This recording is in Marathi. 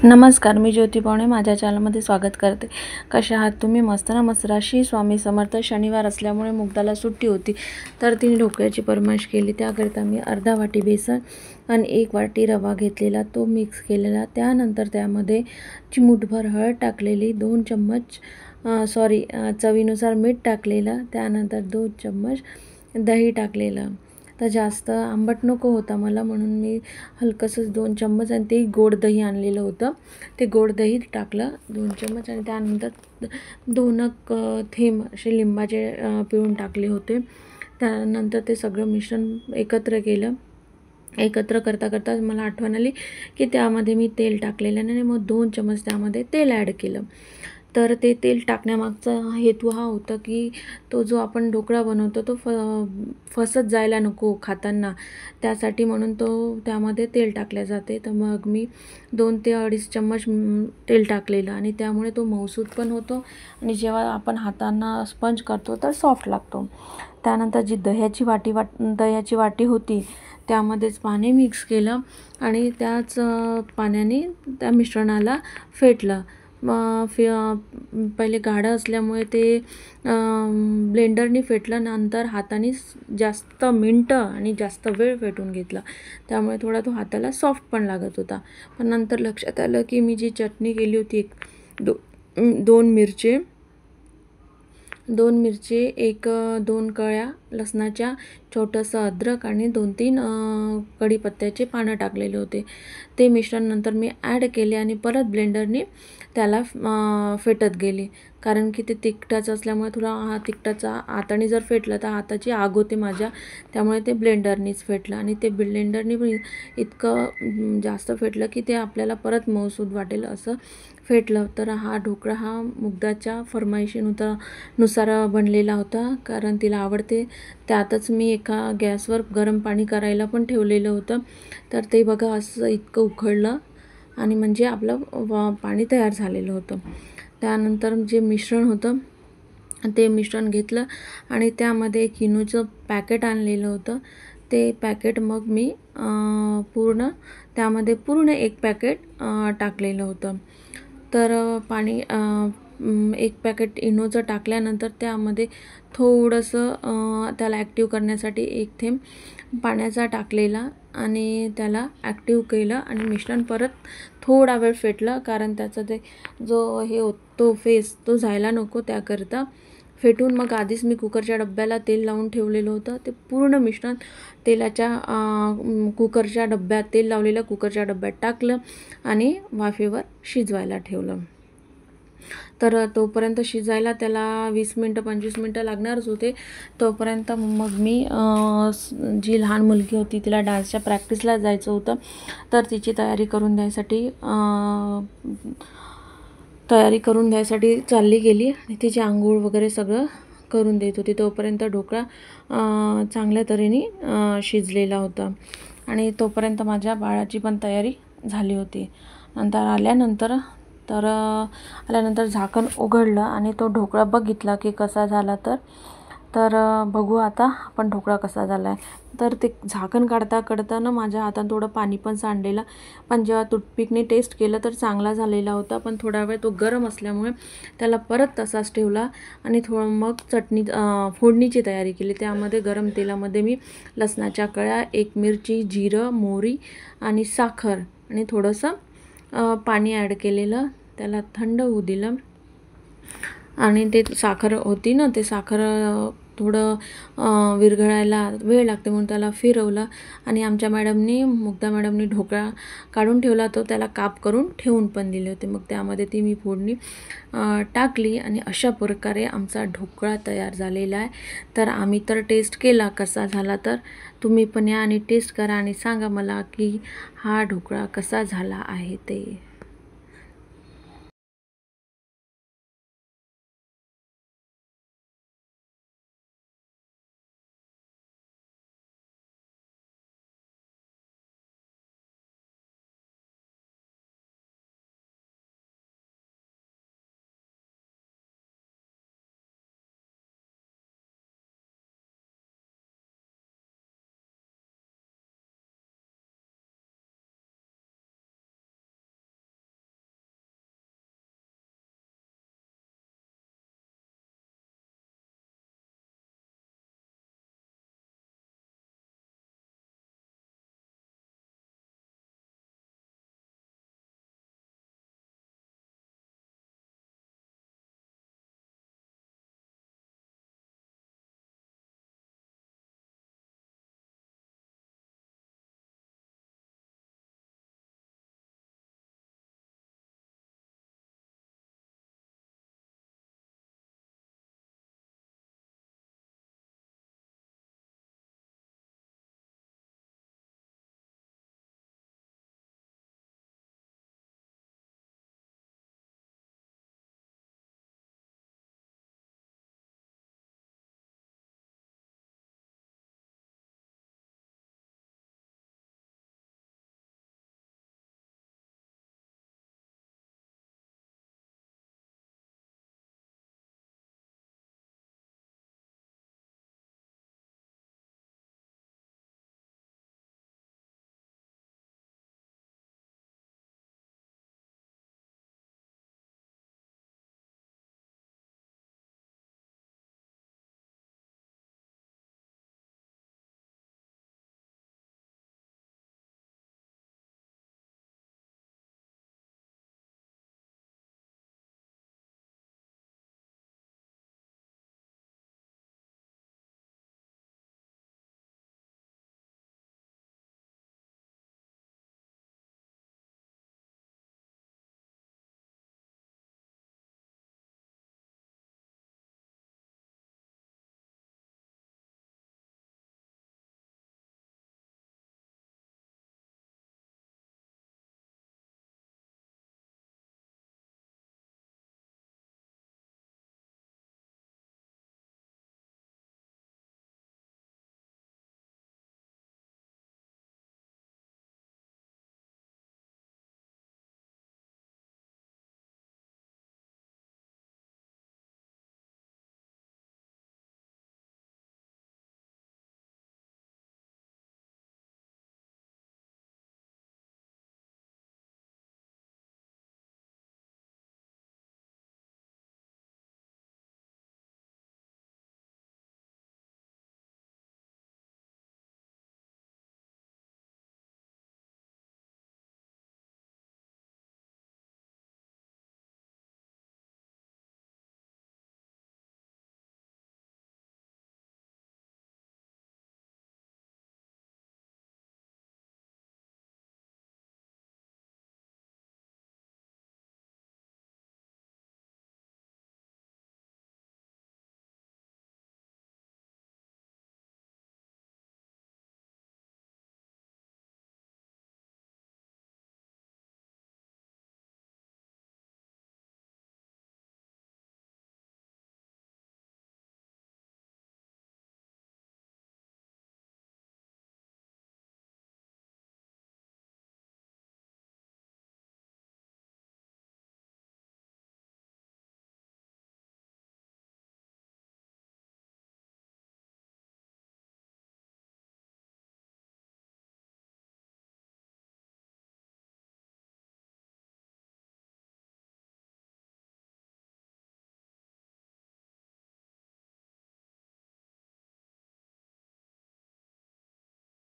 नमस्कार, मी ज्योती पावणे माझ्या चॅनलमध्ये स्वागत करते। कशा आहात तुम्ही? मस्त ना? मस्त राशी स्वामी समर्थ। शनिवार असल्यामुळे मुग्धाला सुट्टी होती, तर तिने ढोकळ्याची फरमाईश केली। त्याकरिता मी अर्धा वाटी बेसन आणि 1 वाटी रवा घेतलेला, तो मिक्स केलेला। त्यानंतर त्यामध्ये चिमूटभर हळद टाकलेली, 2 चम्मच चवीनुसार मीठ टाकलेलं, त्यानंतर 2 चम्मच दही टाकलेलं। तर जास्त आंबट नको होता मला, म्हणून मी हलकंसंच 2 चम्मच आणि ते गोड दही आणलेलं होतं, ते गोड दही टाकलं 2 चम्मच। आणि त्यानंतर 2 थेंब असे लिंबाचे पिळून टाकले होते। त्यानंतर ते सगळं मिश्रण एकत्र केलं। एकत्र करता करता मला आठवण आली की त्यामध्ये मी तेल टाकलेलं नाही, मग 2 चम्मच त्यामध्ये तेल ॲड केलं। तर ते तेल टाकण्यामागचा हेतू हा होता की तो जो आपण ढोकळा बनवतो तो फसत जायला नको खाताना, त्यासाठी म्हणून तो त्यामध्ये तेल टाकले जाते। तर मग मी 2 ते 2.5 चम्मच तेल टाकलेलं आणि त्यामुळे तो मऊसूत पण होतो आणि जेव्हा आपण हातांना स्पंज करतो तर सॉफ्ट लागतो। त्यानंतर जी दह्याची वाटी होती त्यामध्येच पाणी मिक्स केलं आणि त्याच पाण्याने त्या मिश्रणाला फेटलं। पहिले गाढं असल्यामुळे ते ब्लेंडरने फेटलं, नंतर हाताने जास्त मिनटं आणि जास्त वेळ फेटून घेतला, त्यामुळे थोडा तो हाताला सॉफ्ट पण लागत होता। पण नंतर लक्षात आलं की मी जी चटणी केली होती, 2 मिरची, 2 कळ्या लसणाच्या, छोटंसं अद्रक आणि 2-3 कढीपत्त्याचे पानं टाकलेले होते। ते मिश्रण नंतर मी ॲड केले आणि परत ब्लेंडरने त्याला फेटत गेले, कारण की ते तिखटाचं असल्यामुळे थोडा तिखटाचा हाताने जर फेटलं तर हाताची आग होते माझ्या, त्यामुळे ते ब्लेंडरनेच फेटलं। आणि ते ब्लेंडरने पण इतकं जास्त फेटलं की ते आपल्याला परत मऊसूद वाटेल असं फेटलं। तर हा ढोकळा हा मुग्धाच्या फरमाईशीनुसार बनलेला होता, कारण तिला आवडते। त्यातच मी एका गॅसवर गरम पाणी करायला पण ठेवलेलं होतं। तर ते बघा असं इतकं उकळलं आणि म्हणजे आपलं पाणी तयार झालेलं होतं। त्यानंतर जे मिश्रण होतं ते मिश्रण घेतलं आणि त्यामध्ये इनोचं पॅकेट आणलेलं होतं, ते पॅकेट मग मी त्यामध्ये पूर्ण 1 पॅकेट टाकलेलं होतं। तर 1 पॅकेट इनोचं टाकल्यानंतर त्यामध्ये थोडंसं त्याला ॲक्टिव्ह करण्यासाठी 1 थेंब पाण्याचा टाकलेला आणि त्याला ॲक्टिव्ह केलं आणि मिश्रण परत थोडा वेळ फेटलं, कारण त्याचा ते जो हे होतो फेस तो जायला नको, त्याकरिता फेटून मग आधीच मी कुकरच्या डब्याला तेल लावून ठेवलेलं होतं। ते पूर्ण मिश्रण कुकरच्या डब्यात, तेल लावलेलं कुकरच्या डब्यात टाकलं आणि वाफेवर शिजवायला ठेवलं। तर तोपर्यंत शिजायला त्याला 20 मिनटं 25 मिनटं लागणारच होते। तोपर्यंत मग मी जी लहान मुलगी होती तिला डान्सच्या प्रॅक्टिसला जायचं होतं, तर तिची तयारी करून द्यायसाठी चालली गेली आणि तिची आंघोळ वगैरे सगळं करून देत होती। तोपर्यंत ढोकळा चांगल्या तऱ्हेने शिजलेला होता आणि तोपर्यंत माझ्या बाळाची पण तयारी झाली होती। आल्यानंतर झाकण उघडलं आणि तो ढोकळा बघितला की कसा झाला, तर बघू आता आपण ढोकळा कसा झाला आहे। तर ते झाकण काढताना माझ्या हातात थोडं पाणी पण सांडलेलं, पण जेव्हा टूथपिकने टेस्ट केलं तर चांगला झालेला होता। पण थोडा वेळ तो गरम असल्यामुळे त्याला परत तसाच ठेवला आणि मग फोडणीची तयारी केली। त्यामध्ये गरम तेलामध्ये मी लसणाच्या कळ्या, 1 मिरची, जिरं, मोहरी आणि साखर आणि थोडंसं पाणी ॲड केलेलं, त्याला थंड होऊ दिलं आणि ते साखर होती ना, ते साखर थोडं विरघळायला वेळ लागते म्हणून त्याला फिरवलं आणि मुग्धा मॅडमनी ढोकळा काढून ठेवला, तो त्याला काप करून ठेवून पण दिले होते। मग त्यामध्ये ती मी फोडणी टाकली आणि अशा प्रकारे आमचा ढोकळा तयार झालेला आहे। तर आम्ही तर टेस्ट केला, कसा झाला तर तुम्ही पण या आणि टेस्ट करा आणि सांगा मला की हा ढोकळा कसा झाला आहे ते।